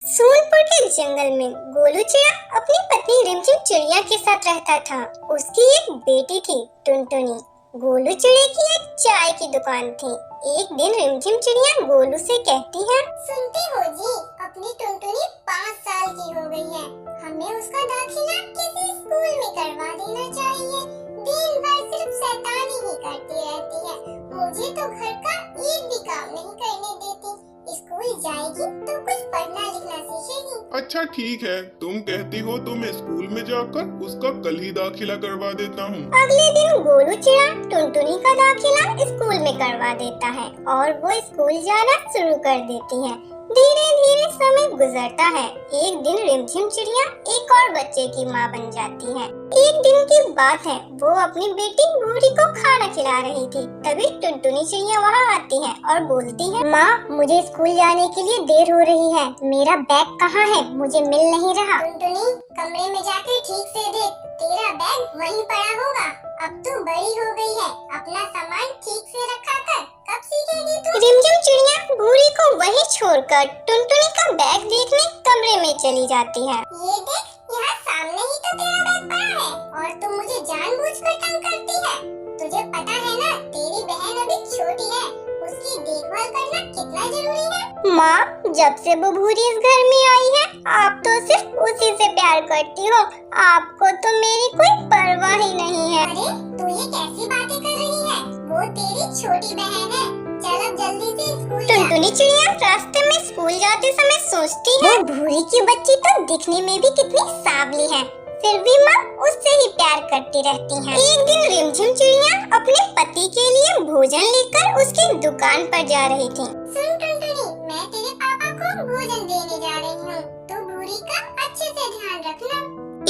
सोनपुर के जंगल में गोलू चिड़िया अपनी पत्नी रिमझिम चिड़िया के साथ रहता था। उसकी एक बेटी थी टुनटुनी। गोलू चिड़िया की एक चाय की दुकान थी। एक दिन रिमझिम चिड़िया गोलू से कहती है, सुनते हो जी, अपनी टुनटुनी 5 साल की हो गई है। हमें उसका दाखिला किसी स्कूल में करवा देना चाहिए। दिन भर सिर्फ शैतानी ही करती रहती है। मुझे तो घर का एक भी काम नहीं करने देती। स्कूल जाएगी तो कुछ पढ़ना लिखना सीखेगी। अच्छा ठीक है, तुम कहती हो तो मैं स्कूल में जाकर उसका कल ही दाखिला करवा देता हूँ। अगले दिन गोलू चिड़िया टुनटुनी का दाखिला स्कूल में करवा देता है और वो स्कूल जाना शुरू कर देती है। धीरे धीरे समय गुजरता है। एक दिन रिमझिम चिड़िया एक और बच्चे की माँ बन जाती है। एक दिन की बात है, वो अपनी बेटी भूरी को खाना खिला रही थी। तभी टुनटुनी चिड़िया वहाँ आती है और बोलती है, माँ मुझे स्कूल जाने के लिए देर हो रही है। मेरा बैग कहाँ है? मुझे मिल नहीं रहा। टुनटुनी, कमरे में जाकर ठीक से देख, तेरा बैग वहीं पड़ा होगा। अब तू बड़ी हो गई है, अपना सामान ठीक से रखा कर। कब सीखेगी तू? रिमझिम चिड़िया भूरी को वहीं छोड़कर टुनटुनी का बैग देखने कमरे में चली जाती है। ये देख, यहाँ सामने ही तो तेरा बैग पड़ा है और तू मुझे जानबूझकर तंग करती है। तुझे पता है ना, तेरी बहन अभी छोटी है, उसकी देखभाल करना कितना जरूरी है। माँ, जब से वो भूरी इस घर में आई है, आप तो सिर्फ उसी से प्यार करती हो। आपको तो मेरी कोई परवाह ही नहीं है। अरे तू ये कैसी बातें कर रही है? वो तेरी छोटी बहन है। चल अब जल्दी से स्कूल जा। टुनटुनी चिड़िया रास्ते में स्कूल जाते समय सोचती है, वो भूरी की बच्ची तो दिखने में भी कितनी सांवली है, फिर भी माँ उससे ही प्यार करती रहती है। एक दिन रिमझिम चिड़िया अपने पति के लिए भोजन लेकर उसकी दुकान पर जा रही थी। सुन टुनटुनी, मैं तेरे पापा को भोजन देने जा रही हूँ, तो भूरी का अच्छे से ध्यान रखना।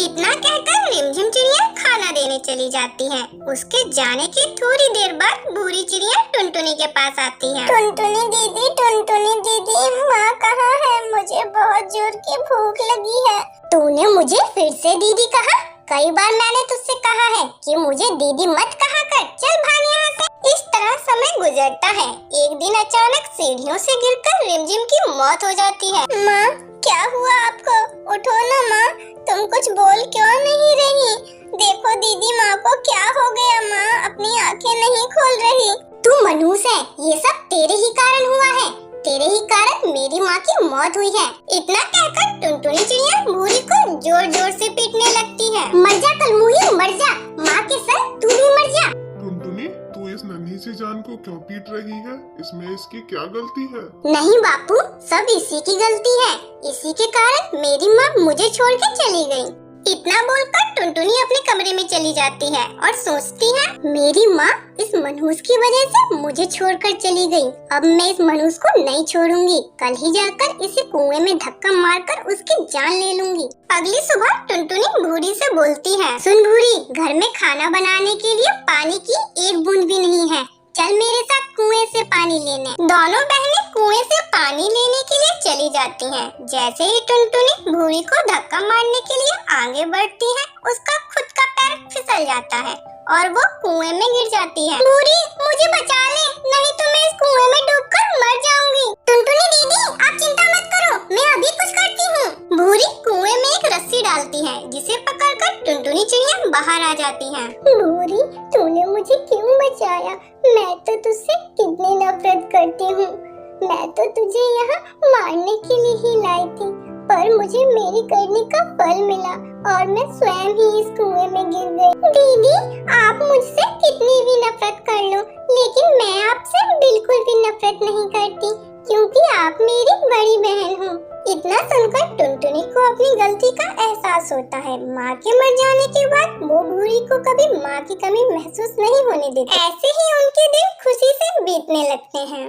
इतना कहकर रिमझिम चिड़िया खाना देने चली जाती है। उसके जाने के थोड़ी देर बाद भूरी चिड़िया टुनटुनी के पास आती है। टुनटुनी दीदी, माँ कहाँ है? मुझे बहुत जोर की भूख लगी है। तूने मुझे फिर से दीदी कहा? कई बार मैंने तुझसे कहा है कि मुझे दीदी मत कहा कर। चल भाग यहाँ से। इस तरह समय गुजरता है। एक दिन अचानक सीढ़ियों से गिरकर रिमझिम की मौत हो जाती है। माँ, क्या हुआ आपको? उठो ना माँ, तुम कुछ बोल क्यों नहीं रही? देखो दीदी, माँ को क्या हो गया? माँ अपनी आंखें नहीं खोल रही। तू मनहूस है, ये सब तेरे ही कारण हुआ है। तेरे ही कारण मेरी माँ की मौत हुई है। इतना कहकर टुनटुनी चिड़िया भूरी को जोर जोर से पीटने लगती है। मर जा कलमुही, मर जा। माँ के संग तू भी मर जा। टुनटुनी, तू इस नन्ही सी जान को क्यों पीट रही है? इसमें इसकी क्या गलती है? नहीं बापू, सब इसी की गलती है। इसी के कारण मेरी माँ मुझे छोड़ के चली गई। इतना बोलकर टुनटुनी अपने कमरे में चली जाती है और सोचती है, मेरी माँ इस मनहूस की वजह से मुझे छोड़कर चली गई। अब मैं इस मनहूस को नहीं छोड़ूंगी। कल ही जाकर इसे कुएं में धक्का मारकर उसकी जान ले लूंगी। अगली सुबह टुनटुनी भूरी से बोलती है, सुन भूरी, घर में खाना बनाने के लिए पानी की एक बूंद भी नहीं है। चल मेरे साथ कुएं से पानी लेने। दोनों बहनें कुएं से पानी लेने के लिए चली जाती हैं। जैसे ही टुनटुनी भूरी को धक्का मारने के लिए आगे बढ़ती है, उसका खुद का पैर फिसल जाता है और वो कुएं में गिर जाती है। भूरी, मुझे बचा ले, नहीं तो मैं इस कुएं में डूबकर मर जाऊंगी। टुनटुनी दीदी, आप चिंता मत करो, मैं अभी कुछ करती हूँ। भूरी कुएं में एक रस्सी डालती है, जिसे पकड़कर टुनटुनी चिड़िया बाहर आ जाती है। भूरी, तूने मुझे क्यों बचाया? मैं तो तुझसे कितनी नफरत करती हूँ। मैं तो तुझे यहाँ मारने के लिए ही लाई थी, पर मुझे मेरी करने का फल मिला और मैं स्वयं ही इस कुएं में गिर गई। दीदी, आप मुझसे कितनी भी नफरत कर लो, लेकिन मैं आपसे बिल्कुल भी नफरत नहीं करती, क्योंकि आप मेरी बड़ी बहन हो। इतना सुनकर टुनटुनी को अपनी गलती का एहसास होता है। माँ के मर जाने के बाद वो भूरी को कभी माँ की कमी महसूस नहीं होने देती। ऐसे ही उनके दिन खुशी से बीतने लगते हैं।